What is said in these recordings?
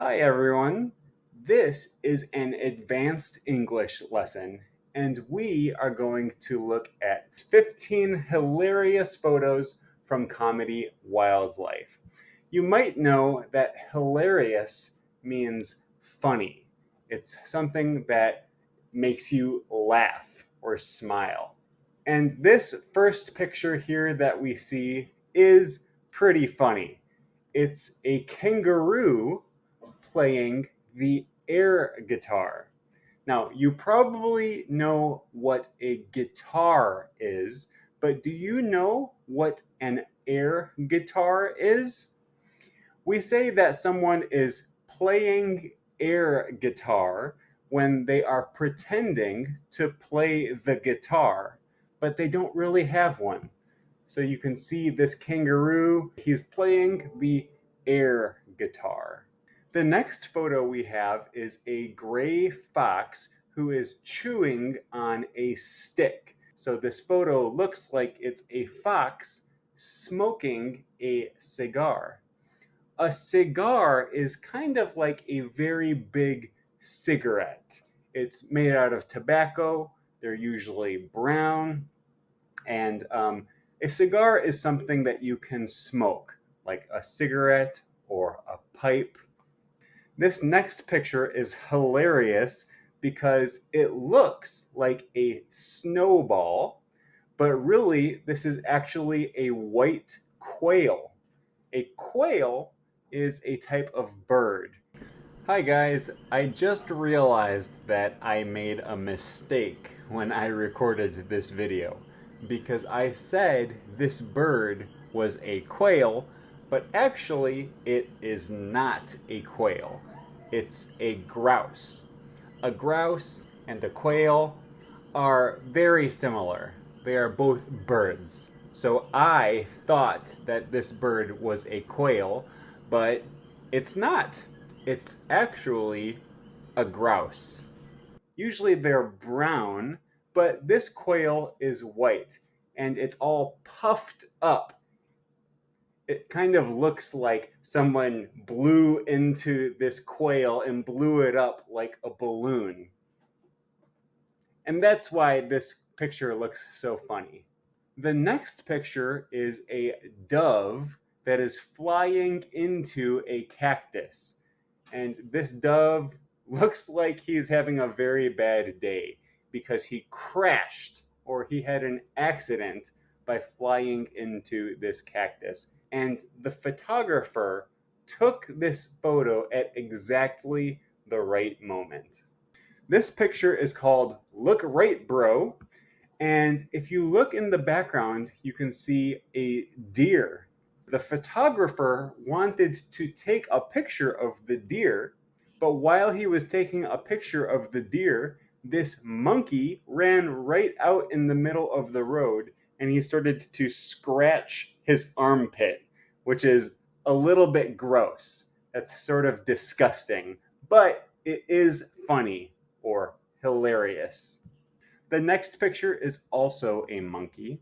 Hi everyone. This is an advanced English lesson, and we are going to look at 15 hilarious photos from Comedy Wildlife. You might know that hilarious means funny. It's something that makes you laugh or smile. And this first picture here that we see is pretty funny. It's a kangaroo playing the air guitar. Now, you probably know what a guitar is, but do you know what an air guitar is? We say that someone is playing air guitar when they are pretending to play the guitar, but they don't really have one. So you can see this kangaroo, he's playing the air guitar. The next photo we have is a gray fox who is chewing on a stick. So this photo looks like it's a fox smoking a cigar. A cigar is kind of like a very big cigarette. It's made out of tobacco, they're usually brown, and a cigar is something that you can smoke, like a cigarette or a pipe. This next picture is hilarious because it looks like a snowball, but really, this is actually a white quail. A quail is a type of bird. Hi guys, I just realized that I made a mistake when I recorded this video because I said this bird was a quail, but actually it is not a quail. It's a grouse. A grouse and a quail are very similar. They are both birds. So I thought that this bird was a quail, but it's not. It's actually a grouse. Usually they're brown, but this quail is white and it's all puffed up. It kind of looks like someone blew into this quail and blew it up like a balloon. And that's why this picture looks so funny. The next picture is a dove that is flying into a cactus. And this dove looks like he's having a very bad day because he crashed or he had an accident by flying into this cactus. And the photographer took this photo at exactly the right moment. This picture is called Look Right Bro, and if you look in the background, you can see a deer. The photographer wanted to take a picture of the deer, but while he was taking a picture of the deer, this monkey ran right out in the middle of the road and he started to scratch his armpit, which is a little bit gross. That's sort of disgusting, but it is funny or hilarious. The next picture is also a monkey.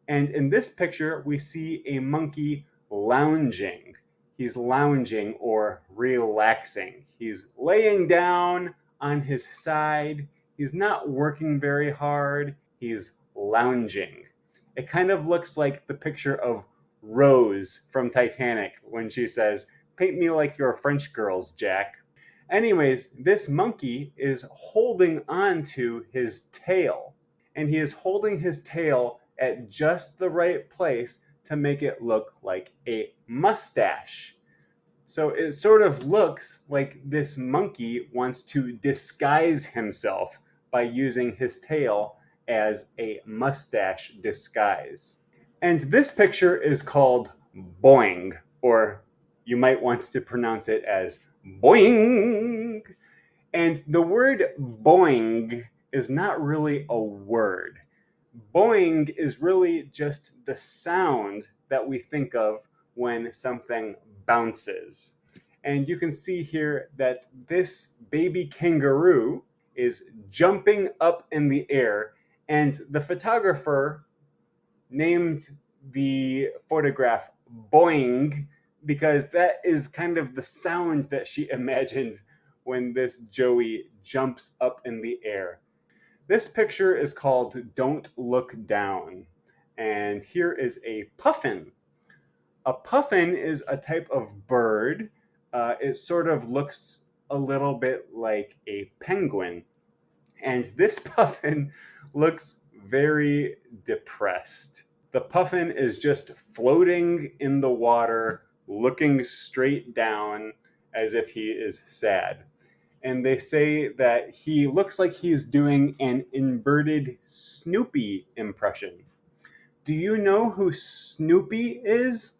And in this picture, we see a monkey lounging. He's lounging or relaxing. He's laying down on his side. He's not working very hard. He's lounging. It kind of looks like the picture of Rose from Titanic when she says, "Paint me like your French girls, Jack." Anyways, this monkey is holding on to his tail, and he is holding his tail at just the right place to make it look like a mustache. So it sort of looks like this monkey wants to disguise himself by using his tail as a mustache disguise. And this picture is called Boing, or you might want to pronounce it as Boing. And the word boing is not really a word. Boing is really just the sound that we think of when something bounces. And you can see here that this baby kangaroo is jumping up in the air, and the photographer named the photograph Boing because that is kind of the sound that she imagined when this Joey jumps up in the air. This picture is called Don't Look Down. And here is a puffin. A puffin is a type of bird. It sort of looks a little bit like a penguin. And this puffin looks very depressed. The puffin is just floating in the water, looking straight down as if he is sad. And they say that he looks like he's doing an inverted Snoopy impression. Do you know who Snoopy is?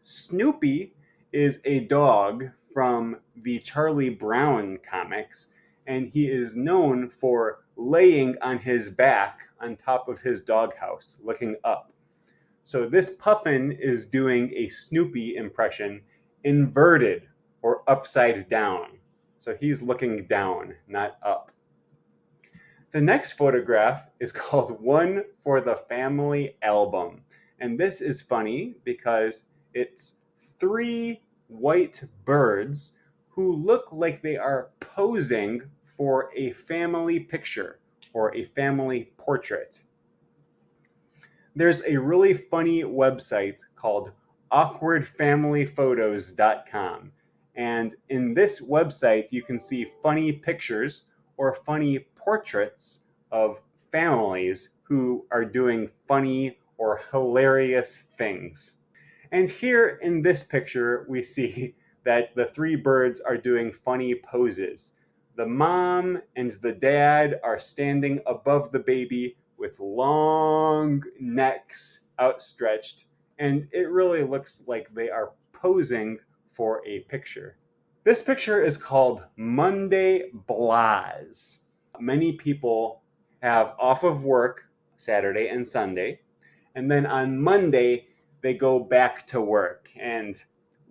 Snoopy is a dog from the Charlie Brown comics, and he is known for laying on his back on top of his doghouse, looking up. So this puffin is doing a Snoopy impression, inverted or upside down. So he's looking down, not up. The next photograph is called One for the Family Album. And this is funny because it's three white birds who look like they are posing for a family picture or a family portrait. There's a really funny website called awkwardfamilyphotos.com. And in this website, you can see funny pictures or funny portraits of families who are doing funny or hilarious things. And here in this picture, we see that the three birds are doing funny poses. The mom and the dad are standing above the baby with long necks outstretched, and it really looks like they are posing for a picture. This picture is called Monday Blahs. Many people have off of work Saturday and Sunday, and then on Monday they go back to work. And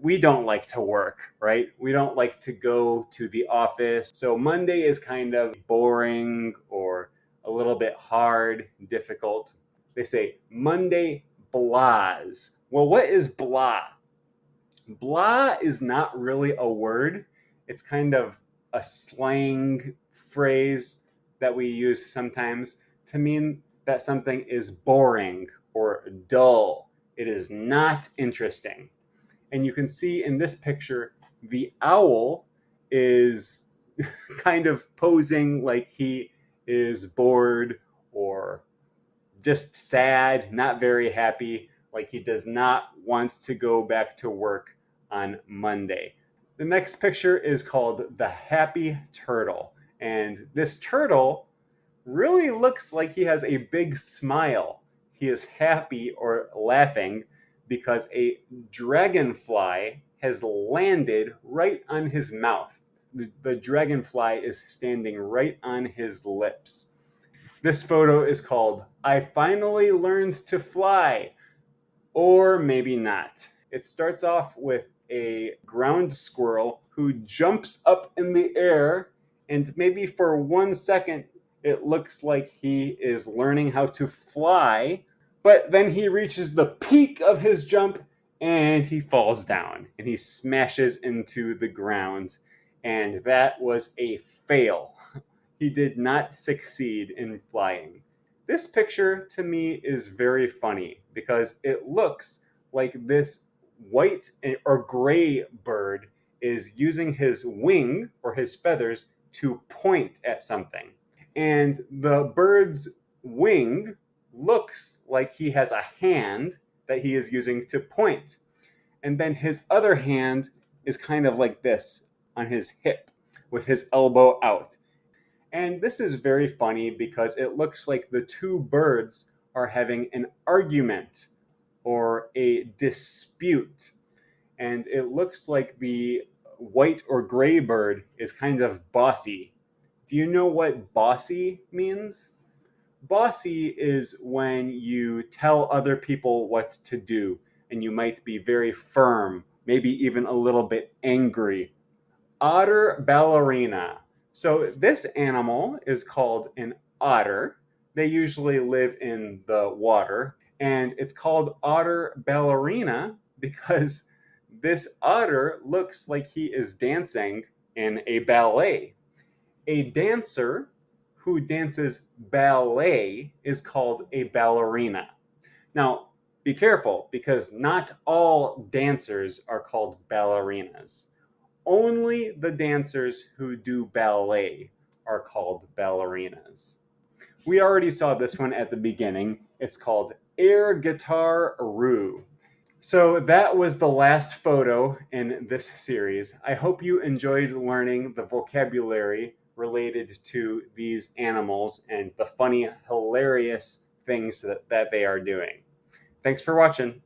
we don't like to work, right? We don't like to go to the office. So Monday is kind of boring or a little bit hard, difficult. They say Monday blahs. Well, what is blah? Blah is not really a word. It's kind of a slang phrase that we use sometimes to mean that something is boring or dull. It is not interesting. And you can see in this picture, the owl is kind of posing like he is bored or just sad, not very happy, like he does not want to go back to work on Monday. The next picture is called The Happy Turtle. And this turtle really looks like he has a big smile. He is happy or laughing because a dragonfly has landed right on his mouth. The dragonfly is standing right on his lips. This photo is called I Finally Learned to Fly, or maybe not. It starts off with a ground squirrel who jumps up in the air, and maybe for 1 second it looks like he is learning how to fly, but then he reaches the peak of his jump and he falls down and he smashes into the ground. And that was a fail. He did not succeed in flying. This picture to me is very funny because it looks like this white or gray bird is using his wing or his feathers to point at something. And the bird's wing looks like he has a hand that he is using to point. And then his other hand is kind of like this on his hip with his elbow out. And this is very funny because it looks like the two birds are having an argument or a dispute. And it looks like the white or gray bird is kind of bossy. Do you know what bossy means? Bossy is when you tell other people what to do and you might be very firm, maybe even a little bit angry. Otter ballerina. So this animal is called an otter. They usually live in the water, and it's called otter ballerina because This otter looks like he is dancing in a ballet. A dancer who dances ballet is called a ballerina. Now, be careful because not all dancers are called ballerinas. Only the dancers who do ballet are called ballerinas. We already saw this one at the beginning. It's called air guitar roo. So that was the last photo in this series. I hope you enjoyed learning the vocabulary related to these animals and the funny, hilarious things that they are doing. Thanks for watching.